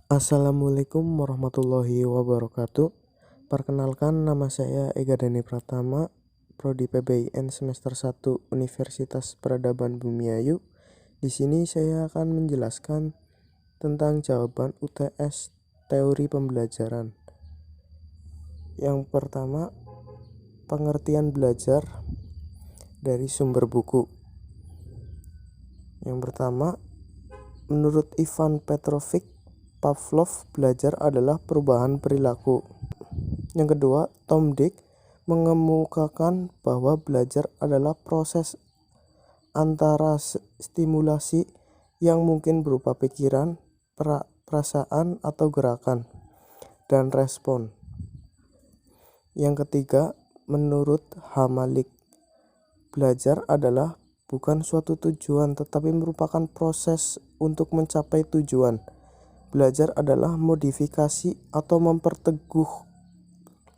Assalamualaikum warahmatullahi wabarakatuh. Perkenalkan, nama saya Ega Dani Pratama, Prodi PBIN semester 1 Universitas Peradaban Bumiayu. Di sini saya akan menjelaskan tentang jawaban UTS teori pembelajaran. Yang pertama, pengertian belajar dari sumber buku. Yang pertama, menurut Ivan Petrovich Pavlov, belajar adalah perubahan perilaku. Yang kedua, Tom Dick mengemukakan bahwa belajar adalah proses antara stimulasi yang mungkin berupa pikiran, perasaan, atau gerakan, dan respon. Yang ketiga, menurut Hamalik, belajar adalah bukan suatu tujuan tetapi merupakan proses untuk mencapai tujuan. Belajar adalah modifikasi atau memperteguh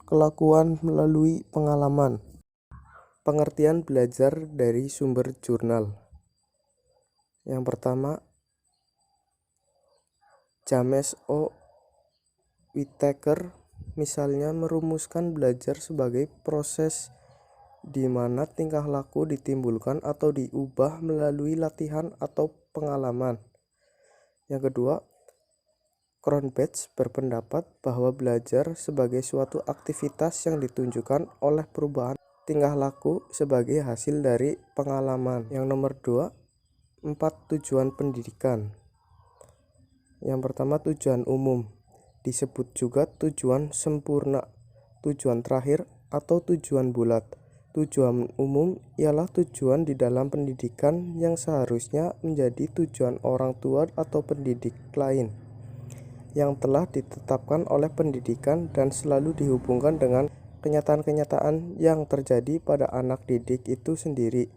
kelakuan melalui pengalaman. Pengertian belajar dari sumber jurnal. Yang pertama, James O. Whittaker misalnya merumuskan belajar sebagai proses di mana tingkah laku ditimbulkan atau diubah melalui latihan atau pengalaman. Yang kedua, Cronbach berpendapat bahwa belajar sebagai suatu aktivitas yang ditunjukkan oleh perubahan tingkah laku sebagai hasil dari pengalaman. Yang nomor 2, 4 tujuan pendidikan. Yang pertama, tujuan umum, disebut juga tujuan sempurna, tujuan terakhir, atau tujuan bulat. Tujuan umum ialah tujuan di dalam pendidikan yang seharusnya menjadi tujuan orang tua atau pendidik lain, yang telah ditetapkan oleh pendidikan dan selalu dihubungkan dengan kenyataan-kenyataan yang terjadi pada anak didik itu sendiri,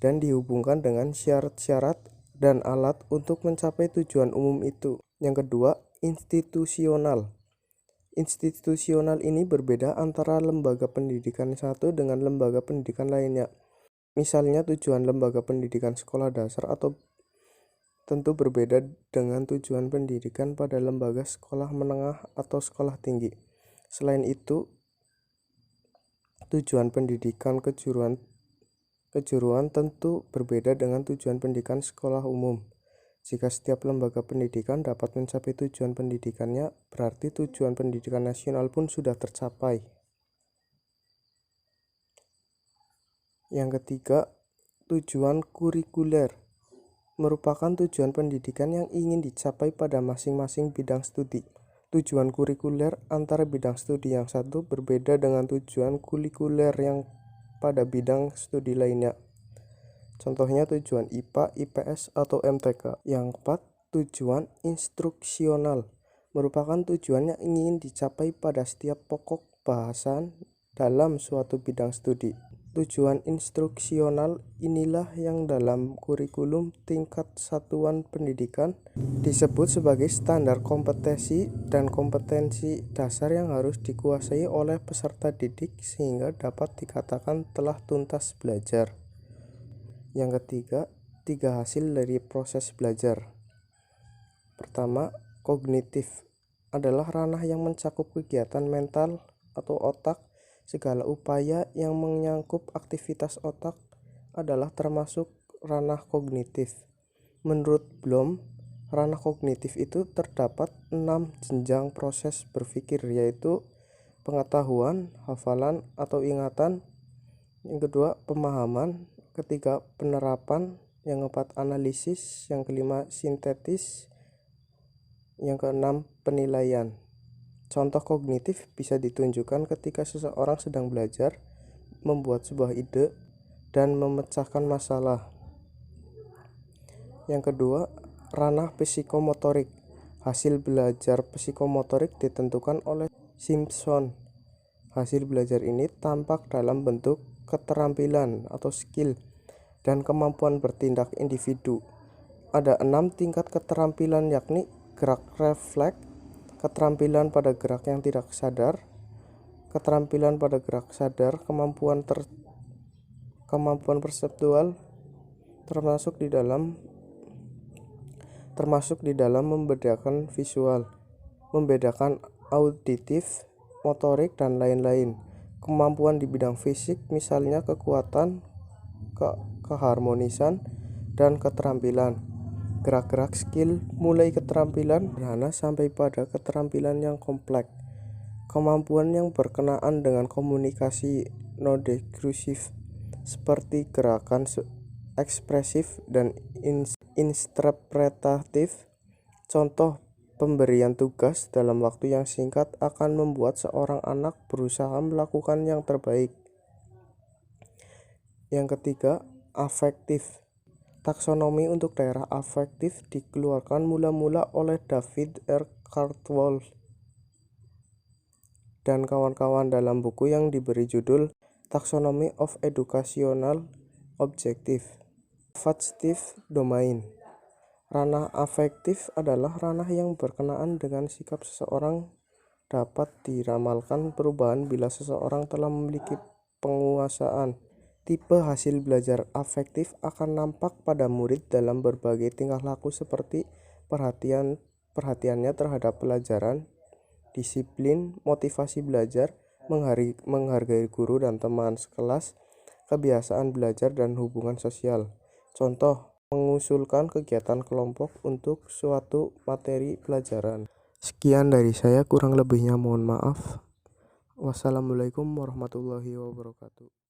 dan dihubungkan dengan syarat-syarat dan alat untuk mencapai tujuan umum itu. Yang kedua, institusional. Institusional ini berbeda antara lembaga pendidikan satu dengan lembaga pendidikan lainnya. Misalnya, tujuan lembaga pendidikan sekolah dasar atau tentu berbeda dengan tujuan pendidikan pada lembaga sekolah menengah atau sekolah tinggi. Selain itu, tujuan pendidikan kejuruan tentu berbeda dengan tujuan pendidikan sekolah umum. Jika setiap lembaga pendidikan dapat mencapai tujuan pendidikannya, berarti tujuan pendidikan nasional pun sudah tercapai. Yang ketiga, tujuan kurikuler merupakan tujuan pendidikan yang ingin dicapai pada masing-masing bidang studi. Tujuan kurikuler antara bidang studi yang satu berbeda dengan tujuan kurikuler yang pada bidang studi lainnya. Contohnya tujuan IPA, IPS, atau MTK. Yang keempat, tujuan instruksional merupakan tujuan yang ingin dicapai pada setiap pokok bahasan dalam suatu bidang studi. Tujuan instruksional inilah yang dalam kurikulum tingkat satuan pendidikan disebut sebagai standar kompetensi dan kompetensi dasar yang harus dikuasai oleh peserta didik sehingga dapat dikatakan telah tuntas belajar. Yang ketiga, 3 hasil dari proses belajar. Pertama, kognitif adalah ranah yang mencakup kegiatan mental atau otak. Segala upaya yang menyangkut aktivitas otak adalah termasuk ranah kognitif. Menurut Bloom, ranah kognitif itu terdapat 6 jenjang proses berpikir, yaitu pengetahuan, hafalan atau ingatan. Yang kedua, pemahaman. Ketiga, penerapan. Yang keempat, analisis. Yang kelima, sintetis. Yang keenam, penilaian. Contoh kognitif bisa ditunjukkan ketika seseorang sedang belajar, membuat sebuah ide, dan memecahkan masalah. Yang kedua, ranah psikomotorik. Hasil belajar psikomotorik ditentukan oleh Simpson. Hasil belajar ini tampak dalam bentuk keterampilan atau skill dan kemampuan bertindak individu. Ada 6 tingkat keterampilan, yakni gerak refleks, keterampilan pada gerak yang tidak sadar, keterampilan pada gerak sadar, kemampuan perseptual, termasuk di dalam membedakan visual, membedakan auditif, motorik, dan lain-lain. Kemampuan di bidang fisik, misalnya kekuatan, keharmonisan, dan keterampilan. Gerak-gerak skill mulai keterampilan sederhana sampai pada keterampilan yang kompleks. Kemampuan yang berkenaan dengan komunikasi non-deklusif seperti gerakan ekspresif dan interpretatif. Contoh, pemberian tugas dalam waktu yang singkat akan membuat seorang anak berusaha melakukan yang terbaik. Yang ketiga, afektif. Taksonomi untuk daerah afektif dikeluarkan mula-mula oleh David R. Caldwell dan kawan-kawan dalam buku yang diberi judul Taxonomy of Educational Objective. Affective Domain. Ranah afektif adalah ranah yang berkenaan dengan sikap seseorang. Dapat diramalkan perubahan bila seseorang telah memiliki penguasaan. Tipe hasil belajar afektif akan nampak pada murid dalam berbagai tingkah laku seperti perhatiannya terhadap pelajaran, disiplin, motivasi belajar, menghargai guru dan teman sekelas, kebiasaan belajar dan hubungan sosial. Contoh, mengusulkan kegiatan kelompok untuk suatu materi pelajaran. Sekian dari saya, kurang lebihnya mohon maaf. Wassalamualaikum warahmatullahi wabarakatuh.